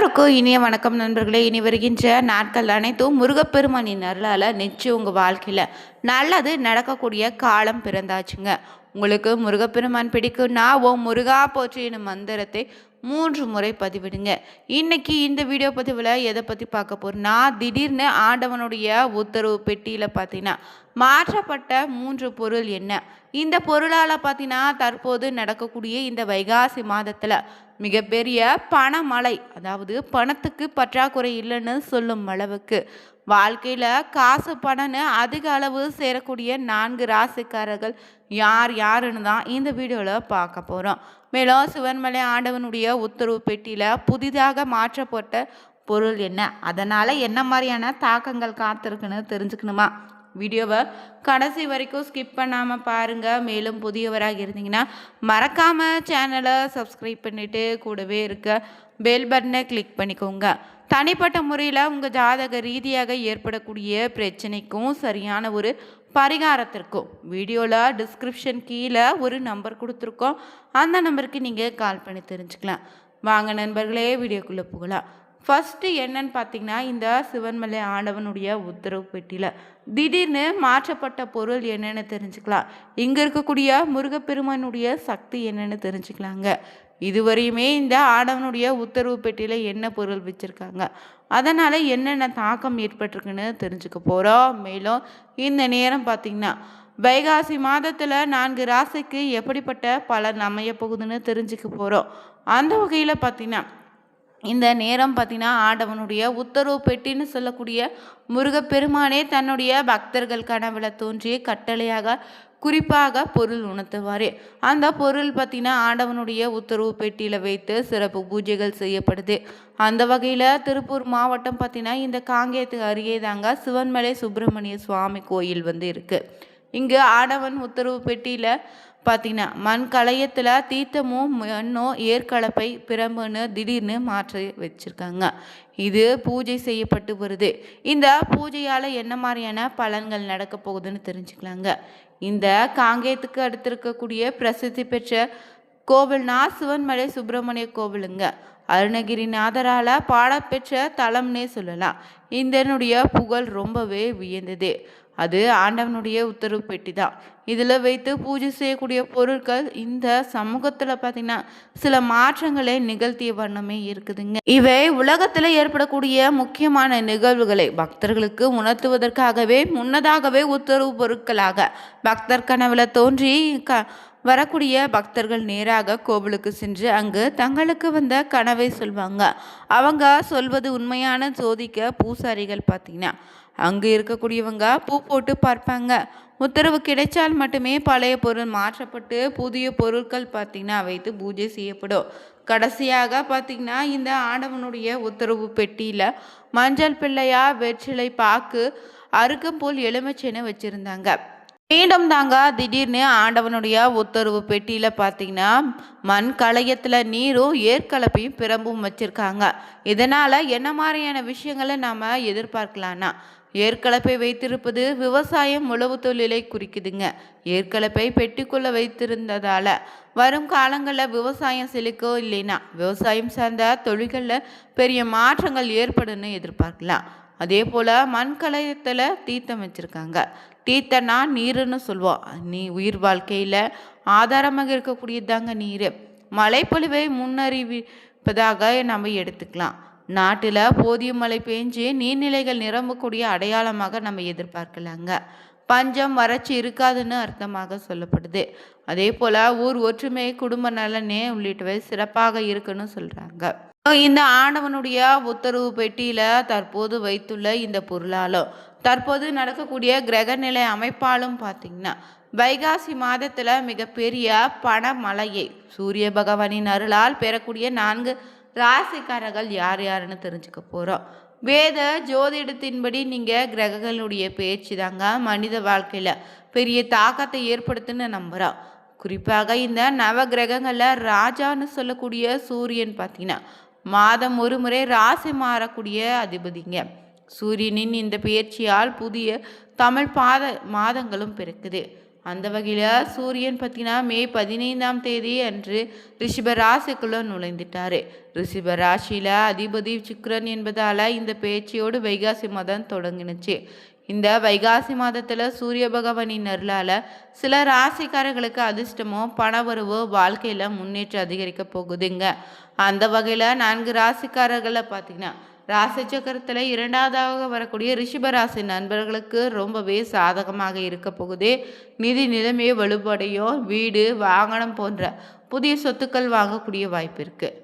எல்லோருக்கும் இனிய வணக்கம் நண்பர்களே. இனி வருகின்ற நாட்கள் அனைத்தும் முருகப்பெருமானின் அருளால் நிச்சயம் உங்கள் வாழ்க்கையில் நல்லது நடக்கக்கூடிய காலம் பிறந்தாச்சுங்க. உங்களுக்கு முருகப்பெருமான் பிடிக்கும்னா முருகா போற்றி எனும் மந்திரத்தை 3 முறை பதிவிடுங்க. இன்னைக்கு இந்த வீடியோ பதிவில் எதை பற்றி பார்க்க போகிறோம்னா, திடீர்னு ஆண்டவனுடைய உத்தரவு பெட்டியில் பார்த்தீங்கன்னா மாற்றப்பட்ட 3 பொருள் என்ன, இந்த பொருளால் பார்த்தீங்கன்னா தற்போது நடக்கக்கூடிய இந்த வைகாசி மாதத்தில் மிகப்பெரிய பணமழை, அதாவது பணத்துக்கு பற்றாக்குறை இல்லைன்னு சொல்லும் அளவுக்கு வாழ்க்கையில் காசு பணம்னு அதிக அளவு சேரக்கூடிய 4 ராசிக்காரர்கள் யார் யாருன்னு தான் இந்த வீடியோவில் பார்க்க போகிறோம். மேலும் சிவன்மலை ஆண்டவனுடைய உத்தரவு பெட்டியில் புதிதாக மாற்றப்பட்ட பொருள் என்ன, அதனால் என்ன மாதிரியான தாக்கங்கள் காத்திருக்குன்னு தெரிஞ்சுக்கணுமா? வீடியோவை கடைசி வரைக்கும் ஸ்கிப் பண்ணாமல் பாருங்கள். மேலும் புதியவராக இருந்தீங்கன்னா மறக்காமல் சேனலை சப்ஸ்கிரைப் பண்ணிவிட்டு கூடவே இருக்க பெல் பட்டனை கிளிக் பண்ணிக்கோங்க. தனிப்பட்ட முறையில் உங்கள் ஜாதக ரீதியாக ஏற்படக்கூடிய பிரச்சனைக்கும் சரியான ஒரு பரிகாரத்திற்கும் வீடியோவில் டிஸ்கிரிப்ஷன் கீழே ஒரு நம்பர் கொடுத்துருக்கோம். அந்த நம்பருக்கு நீங்கள் கால் பண்ணி தெரிஞ்சுக்கலாம். வாங்க நண்பர்களே, வீடியோக்குள்ளே போகலாம். ஃபஸ்ட்டு என்னன்னு பார்த்தீங்கன்னா, இந்த சிவன்மலை ஆண்டவனுடைய உத்தரவு பெட்டியில் திடீர்னு மாற்றப்பட்ட பொருள் என்னென்னு தெரிஞ்சுக்கலாம். இங்கே இருக்கக்கூடிய முருகப்பெருமானுடைய சக்தி என்னென்னு தெரிஞ்சுக்கலாங்க. இதுவரையுமே இந்த ஆண்டவனுடைய உத்தரவு பெட்டியில் என்ன பொருள் வச்சுருக்காங்க, அதனால் என்னென்ன தாக்கம் ஏற்பட்டிருக்குன்னு தெரிஞ்சுக்க போகிறோம். மேலும் இந்த நேரம் பார்த்திங்கன்னா வைகாசி மாதத்தில் 4 ராசிக்கு எப்படிப்பட்ட பலன் அமைய போகுதுன்னு தெரிஞ்சுக்க போகிறோம். அந்த வகையில் பார்த்திங்கன்னா இந்த நேரம் பார்த்திங்கன்னா ஆண்டவனுடைய உத்தரவு பெட்டின்னு சொல்லக்கூடிய முருகப்பெருமானே தன்னுடைய பக்தர்கள் கனவுல தோன்றி கட்டளையாக குறிப்பாக பொருள் உணர்த்துவார். அந்த பொருள் பார்த்திங்கன்னா ஆண்டவனுடைய உத்தரவு பெட்டியில் வைத்து சிறப்பு பூஜைகள் செய்யப்படுது. அந்த வகையில் திருப்பூர் மாவட்டம் பார்த்திங்கன்னா இந்த காங்கேயத்துக்கு அருகே தாங்க சிவன்மலை சுப்பிரமணிய சுவாமி கோயில் இருக்குது. இங்கு ஆண்டவன் உத்தரவு பெட்டியில் பார்த்தீங்கன்னா மண் கலையத்தில் தீர்த்தமும் மண்ணோ ஏற்கலப்பை பிரம்புன்னு திடீர்னு மாற்றி வச்சுருக்காங்க. இது பூஜை செய்யப்பட்டு வருது. இந்த பூஜையால் என்ன மாதிரியான பலன்கள் நடக்க போகுதுன்னு தெரிஞ்சுக்கலாங்க. இந்த காங்கேயத்துக்கு அடுத்து இருக்கக்கூடிய பிரசித்தி பெற்ற கோவில்னா சிவன்மலை சுப்பிரமணிய கோவிலுங்க. அருணகிரிநாதரால் பாடப்பெற்ற தலம்னே சொல்லலாம். இதனுடைய புகழ் ரொம்பவே வியந்தது. அது ஆண்டவனுடைய உத்தரவு பெட்டி தான். இதில் வைத்து பூஜை செய்யக்கூடிய பொருட்கள் இந்த சமூகத்தில் பார்த்திங்கன்னா சில மாற்றங்களை நிகழ்த்திய வண்ணமே இருக்குதுங்க. இவை உலகத்தில் ஏற்படக்கூடிய முக்கியமான நிகழ்வுகளை பக்தர்களுக்கு உணர்த்துவதற்காகவே முன்னதாகவே உத்தரவு பொருட்களாக பக்தர் கனவுல தோன்றி வரக்கூடிய பக்தர்கள் நேராக கோவிலுக்கு சென்று அங்கு தங்களுக்கு வந்த கனவை சொல்வாங்க. அவங்க சொல்வது உண்மையான சோதிக்க பூசாரிகள் பார்த்திங்கன்னா அங்கே இருக்கக்கூடியவங்க பூ போட்டு பார்ப்பாங்க. உத்தரவு கிடைச்சால் மட்டுமே பழைய பொருள் மாற்றப்பட்டு புதிய பொருட்கள் பார்த்திங்கன்னா வைத்து பூஜை செய்யப்படும். கடைசியாக பார்த்திங்கன்னா இந்த ஆண்டவனுடைய உத்தரவு பெட்டியில் மஞ்சள் பிள்ளையா வெற்றிலை பாக்கு அருகம்புல் எலுமிச்சைன்னு வச்சுருந்தாங்க. மீண்டும் தாங்க திடீர்னு ஆண்டவனுடைய உத்தரவு பெட்டியில் பார்த்தீங்கன்னா மண் கலையத்தில் நீரும் ஏற்கலப்பையும் பிரம்பும் வச்சுருக்காங்க. இதனால் என்ன மாதிரியான விஷயங்களை நாம் எதிர்பார்க்கலான்னா, ஏற்கலப்பை வைத்திருப்பது விவசாயம் உழவு தொழிலை குறிக்குதுங்க. ஏற்கலப்பை பெட்டிக்குள்ளே வைத்திருந்ததால் வரும் காலங்களில் விவசாயம் செழிக்கோ இல்லைன்னா விவசாயம் சார்ந்த தொழில்களில் பெரிய மாற்றங்கள் ஏற்படுன்னு எதிர்பார்க்கலாம். அதே போல் மண் கலையத்தில் தீர்த்தம் வச்சுருக்காங்க. தீர்த்தனா நீருன்னு சொல்லுவோம். உயிர் வாழ்க்கையில் ஆதாரமாக இருக்கக்கூடியதாங்க நீர். மழைப்பொழிவை முன்னறிவிப்பதாக நம்ம எடுத்துக்கலாம். நாட்டில் போதிய மழை பெஞ்சு நீர்நிலைகள் நிரம்பக்கூடிய அடையாளமாக நம்ம எதிர்பார்க்கலாங்க. பஞ்சம் வறட்சி இருக்காதுன்னு அர்த்தமாக சொல்லப்படுது. அதே போல் ஊர் ஒற்றுமை குடும்ப நலனே உள்ளிட்டவை சிறப்பாக இருக்குன்னு சொல்கிறாங்க. இந்த ஆண்டவனுடைய உத்தரவு பெட்டியில் தற்போது வைத்துள்ள இந்த பொருளாலும் தற்போது நடக்கக்கூடிய கிரகநிலை அமைப்பாலும் பார்த்திங்கன்னா வைகாசி மாதத்தில் மிகப்பெரிய பணமழையை சூரிய பகவானின் அருளால் பெறக்கூடிய 4 ராசிக்காரர்கள் யார் யாருன்னு தெரிஞ்சுக்க போகிறோம். வேத ஜோதிடத்தின்படி நீங்கள் கிரகங்களுடைய பேச்சு தாங்க மனித வாழ்க்கையில் பெரிய தாக்கத்தை ஏற்படுத்துன்னு நம்புகிறோம். குறிப்பாக இந்த நவ கிரகங்களில் ராஜான்னு சொல்லக்கூடிய சூரியன் பார்த்திங்கன்னா மாதம் ஒரு முறை ராசி மாறக்கூடிய அதிபதிங்க. சூரியனின் இந்த பெயர்ச்சியால் புதிய தமிழ் மாதங்களும் பிறக்குது. அந்த வகையில் சூரியன் பார்த்தீங்கன்னா மே 15ஆம் தேதி அன்று ரிஷப ராசிக்குள்ளே நுழைந்துட்டார். ரிஷப ராசியில் அதிபதி சுக்கிரன் என்பதால் இந்த பேச்சையோடு வைகாசி மாதம் தொடங்கினுச்சு. இந்த வைகாசி மாதத்தில் சூரிய பகவானின் அருளால் சில ராசிக்காரர்களுக்கு அதிர்ஷ்டமோ பணவரவோ வாழ்க்கையில் முன்னேற்றம் அதிகரிக்க போகுதுங்க. அந்த வகையில் 4 ராசிக்காரர்களை பார்த்தீங்கன்னா ராசி சக்கரத்தில் 2வதாக வரக்கூடிய ரிஷப ராசி நண்பர்களுக்கு ரொம்பவே சாதகமாக இருக்க போகுது. நிதி நிலைமையை வலுப்படையும், வீடு வாகனம் போன்ற புதிய சொத்துக்கள் வாங்கக்கூடிய வாய்ப்பு இருக்குது.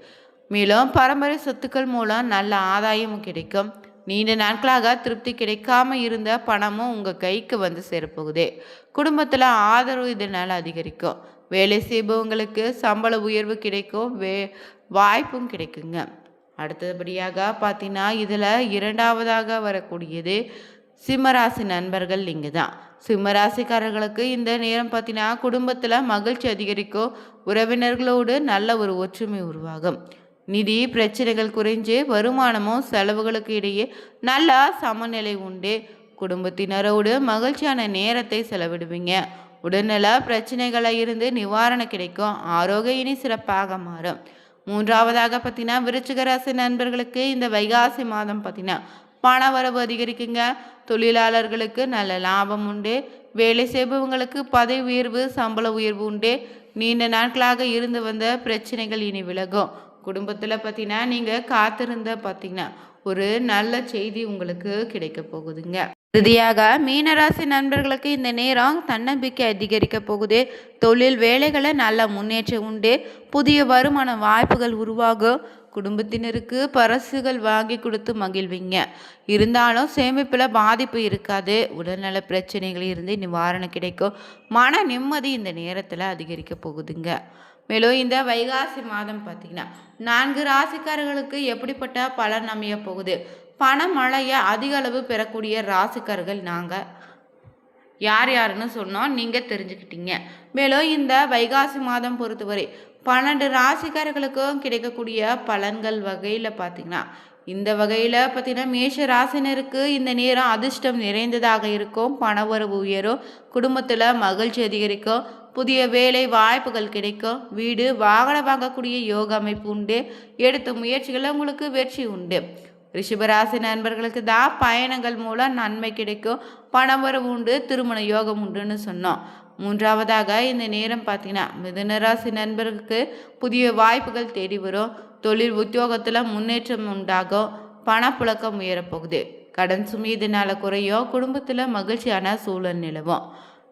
மேலும் பரம்பரை சொத்துக்கள் மூலம் நல்ல ஆதாயமும் கிடைக்கும். நீண்ட நாட்களாக திருப்தி கிடைக்காம இருந்த பணமும் உங்கள் கைக்கு வந்து சேரப்போகுது. குடும்பத்தில் ஆதரவு இதனால் அதிகரிக்கும். வேலை செய்பவங்களுக்கு சம்பள உயர்வு கிடைக்கும், வாய்ப்பும் கிடைக்குங்க. அடுத்தபடியாக பார்த்தீங்கன்னா இதில் 2வதாக வரக்கூடியது சிம்மராசி நண்பர்கள். நீங்கள் தான் சிம்மராசிக்காரர்களுக்கு இந்த நேரம் பார்த்தீங்கன்னா குடும்பத்தில் மகிழ்ச்சி அதிகரிக்கும், உறவினர்களோடு நல்ல ஒரு ஒற்றுமை உருவாகும். நிதி பிரச்சனைகள் குறைஞ்சு வருமானமும் செலவுகளுக்கு இடையே நல்ல சமநிலை உண்டு. குடும்பத்தினரோடு மகிழ்ச்சியான நேரத்தை செலவிடுவீங்க. உடல்நல பிரச்சனைகளை இருந்து நிவாரணம் கிடைக்கும். ஆரோக்கியம் இனி சிறப்பாக மாறும். 3வதாக பார்த்தீங்கன்னா விருச்சிக ராசி நண்பர்களுக்கு இந்த வைகாசி மாதம் பார்த்தீங்கன்னா பண வரவு அதிகரிக்குங்க. தொழிலாளர்களுக்கு நல்ல லாபம் உண்டு. வேலை செய்பவங்களுக்கு பதவி உயர்வு, சம்பள உயர்வு உண்டு. நீண்ட நாட்களாக இருந்து வந்த பிரச்சனைகள் இனி விலகும். குடும்பத்தில் பார்த்தீங்கன்னா நீங்கள் காத்திருந்த பார்த்தீங்கன்னா ஒரு நல்ல செய்தி உங்களுக்கு கிடைக்க போகுதுங்க. இறுதியாக மீனராசி நண்பர்களுக்கு இந்த நேரம் தன்னம்பிக்கை அதிகரிக்க போகுது. தொழில் வேலைகளை நல்ல முன்னேற்றம் உண்டு. புதிய வருமான வாய்ப்புகள் உருவாகும். குடும்பத்தினருக்கு பரிசுகள் வாங்கி கொடுத்து மகிழ்வீங்க. இருந்தாலும் சேமிப்பில் பாதிப்பு இருக்காது. உடல்நல பிரச்சனைகள் இருந்து நிவாரணம் கிடைக்கும். மன நிம்மதி இந்த நேரத்தில் அதிகரிக்க போகுதுங்க. மேலும் இந்த வைகாசி மாதம் பார்த்தீங்கன்னா 4 ராசிக்காரர்களுக்கு எப்படிப்பட்ட பலன் அமைய போகுது? பணமழையை அதிக அளவு பெறக்கூடிய ராசிக்காரர்கள் நாங்கள் யாருன்னு சொன்னோம், நீங்கள் தெரிஞ்சுக்கிட்டீங்க. மேலும் இந்த வைகாசி மாதம் பொறுத்தவரை 12 ராசிக்காரர்களுக்கும் கிடைக்கக்கூடிய பலன்கள் வகையில் பார்த்தீங்கன்னா இந்த வகையில் பார்த்தீங்கன்னா மேஷ ராசினருக்கு இந்த நேரம் அதிர்ஷ்டம் நிறைந்ததாக இருக்கும். பணவரவு உயரும். குடும்பத்தில் மகிழ்ச்சி அதிகரிக்கும். புதிய வேலை வாய்ப்புகள் கிடைக்கும். வீடு வாகனம் வாங்கக்கூடிய யோக அமைப்பு உண்டு. எடுத்த முயற்சிகளில் உங்களுக்கு வெற்றி உண்டு. ரிஷபராசி நண்பர்களுக்கு தான் பயணங்கள் மூலம் நன்மை கிடைக்கும். பணவரவு உண்டு. திருமண யோகம் உண்டுன்னு சொன்னோம். 3வதாக இந்த நேரம் பார்த்தீங்கன்னா மிதுனராசி நண்பர்களுக்கு புதிய வாய்ப்புகள் தேடி வரும். தொழில் உத்தியோகத்தில் முன்னேற்றம் உண்டாகும். பணப்புழக்கம் உயரப்போகுது. கடன் சுமை இதனால் குறையும். குடும்பத்தில் மகிழ்ச்சியான சூழல் நிலவும்.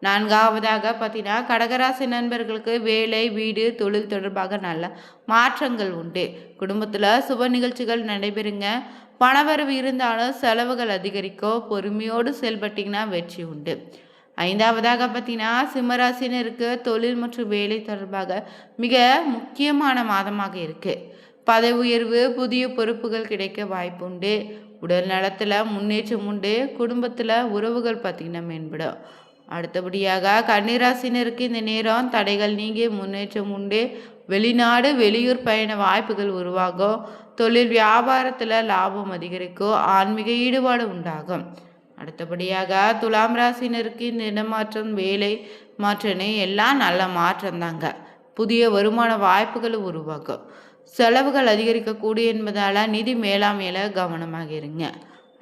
4வதாக பார்த்தீங்கன்னா கடகராசி நண்பர்களுக்கு வேலை, வீடு, தொழில் தொடர்பாக நல்ல மாற்றங்கள் உண்டு. குடும்பத்தில் சுப நிகழ்ச்சிகள் நடைபெறுங்க. பணவரவு இருந்தாலும் செலவுகள் அதிகரிக்கும். பொறுமையோடு செயல்பட்டிங்கன்னா வெற்றி உண்டு. 5வதாக பார்த்தீங்கன்னா சிம்மராசினருக்கு தொழில் மற்றும் வேலை தொடர்பாக மிக முக்கியமான மாதமாக இருக்குது. பதவி உயர்வு, புதிய பொறுப்புகள் கிடைக்க வாய்ப்பு உண்டு. உடல் நலத்தில் முன்னேற்றம் உண்டு. குடும்பத்தில் உறவுகள் பார்த்திங்கன்னா மேம்படும். அடுத்தபடியாக கன்னிராசினருக்கு இந்த நேரம் தடைகள் நீங்கி முன்னேற்றம் உண்டு. வெளிநாடு, வெளியூர் பயண வாய்ப்புகள் உருவாகும். தொழில் வியாபாரத்தில் லாபம் அதிகரிக்கும். ஆன்மீக ஈடுபாடு உண்டாகும். அடுத்தபடியாக துலாம் ராசினருக்கு இந்த இடமாற்றம், வேலை மாற்றம்னு எல்லாம் நல்ல மாற்றம் தாங்க. புதிய வருமான வாய்ப்புகள் உருவாக்கும். செலவுகள் அதிகரிக்கக்கூடிய என்பதால் நிதி மேலாண்மையில் கவனமாக இருங்க.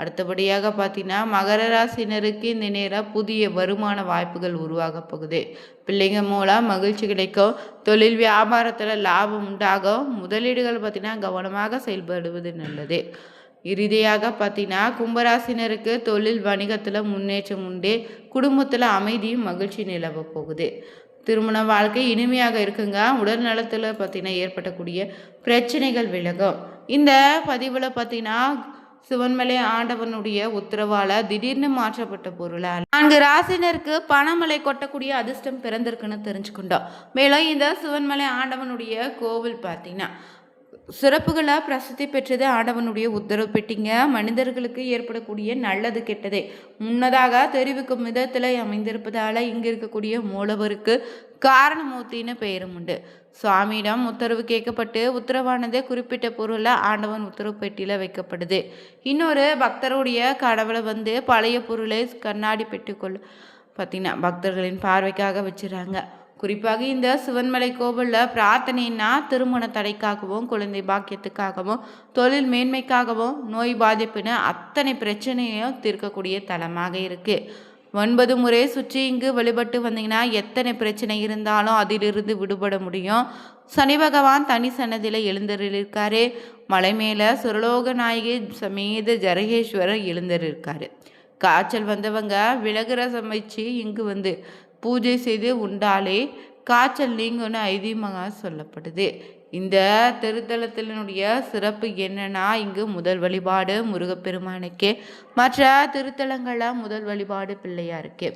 அடுத்தபடியாக பார்த்தீங்கன்னா மகர ராசினருக்கு இந்த நேரம் புதிய வருமான வாய்ப்புகள் உருவாக போகுது. பிள்ளைங்க மூலம் மகிழ்ச்சி கிடைக்கும். தொழில் வியாபாரத்தில் லாபம் உண்டாகும். முதலீடுகள் பார்த்தீங்கன்னா கவனமாக செயல்படுவது நல்லது. இறுதியாக பார்த்தீங்கன்னா கும்பராசினருக்கு தொழில் வணிகத்தில் முன்னேற்றம் உண்டு. குடும்பத்தில் அமைதியும் மகிழ்ச்சி நிலவ போகுது. திருமண வாழ்க்கை இனிமையாக இருக்குங்க. உடல் நலத்தில் பார்த்தீங்கன்னா ஏற்படக்கூடிய பிரச்சனைகள் விலகும். இந்த பதிவில் பார்த்தீங்கன்னா சிவன்மலை ஆண்டவனுடைய உத்தரவால திடீர்னு மாற்றப்பட்ட பொருளால் 4 ராசினருக்கு பணமலை கொட்டக்கூடிய அதிர்ஷ்டம் பிறந்திருக்குன்னு தெரிஞ்சுக்கிட்டோம். மேலும் இந்த சிவன்மலை ஆண்டவனுடைய கோவில் பார்த்தீங்கன்னா சிறப்புகளை பிரசித்தி பெற்றது. ஆண்டவனுடைய உத்தரவு பெட்டிங்க. மனிதர்களுக்கு ஏற்படக்கூடிய நல்லது கெட்டதை முன்னதாக தெரிவிக்கும் விதத்தில் அமைந்திருப்பதால் இங்கே இருக்கக்கூடிய மூலவருக்கு காரணமூர்த்தின்னு பெயரும் உண்டு. சுவாமியிடம் உத்தரவு கேட்கப்பட்டு உத்தரவானது குறிப்பிட்ட பொருளை ஆண்டவன் உத்தரவு பெட்டியில் வைக்கப்படுது. இன்னொரு பக்தருடைய கடவுளை பழைய பொருளை கண்ணாடி பெற்றுக்கொள் பார்த்திங்கன்னா பக்தர்களின் பார்வைக்காக வச்சுறாங்க. குறிப்பாக இந்த சிவன்மலை கோவிலில் பிரார்த்தனைன்னா திருமண தடைக்காகவும் குழந்தை பாக்கியத்துக்காகவும் தொழில் மேன்மைக்காகவும் நோய் பாதிப்புன்னு அத்தனை பிரச்சனையும் தீர்க்கக்கூடிய தலமாக இருக்குது. 9 முறை சுற்றி இங்கு வழிபட்டு வந்தீங்கன்னா எத்தனை பிரச்சனை இருந்தாலும் அதிலிருந்து விடுபட முடியும். சனி பகவான் தனி சன்னதியில் எழுந்தருளிருக்காரு. மலை மேலே சுரலோக நாயகி சமேத ஜரகேஸ்வரர் எழுந்தருளிருக்காரு. காய்ச்சல் வந்தவங்க விலகு ரசம் வச்சு இங்கு வந்து பூஜை செய்து உண்டாலே காய்ச்சல் நீங்கும்னு ஐதீகமாக சொல்லப்படுது. இந்த திருத்தலத்தினுடைய சிறப்பு என்னன்னா, இங்கு முதல் வழிபாடு முருகப்பெருமானுக்கு, மற்ற திருத்தலங்களில் முதல் வழிபாடு பிள்ளையாருக்கு.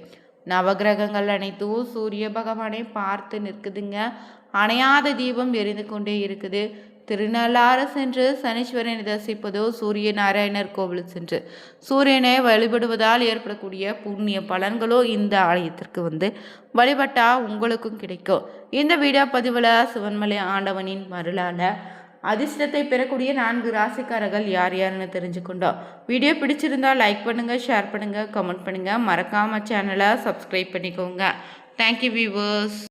நவகிரகங்கள் அனைத்தும் சூரிய பகவானை பார்த்து நிற்குதுங்க. அணையாத தீபம் எரிந்து கொண்டே இருக்குது. திருநள்ளாறு சென்று சனீஸ்வரனை தரிசிப்பதோ சூரிய நாராயணர் கோவில் சென்று சூரியனை வழிபடுவதால் ஏற்படக்கூடிய புண்ணிய பலன்களோ இந்த ஆலயத்திற்கு வந்து வழிபட்டா உங்களுக்கும் கிடைக்கும். இந்த வீடியோ பதிவில் சிவன்மலை ஆண்டவனின் மருளால் அதிர்ஷ்டத்தை பெறக்கூடிய 4 ராசிக்காரர்கள் யார் யாருன்னு தெரிஞ்சுக்கொண்டோம். வீடியோ பிடிச்சிருந்தா லைக் பண்ணுங்கள், ஷேர் பண்ணுங்கள், கமெண்ட் பண்ணுங்கள். மறக்காமல் சேனலை சப்ஸ்கிரைப் பண்ணிக்கோங்க. Thank you viewers.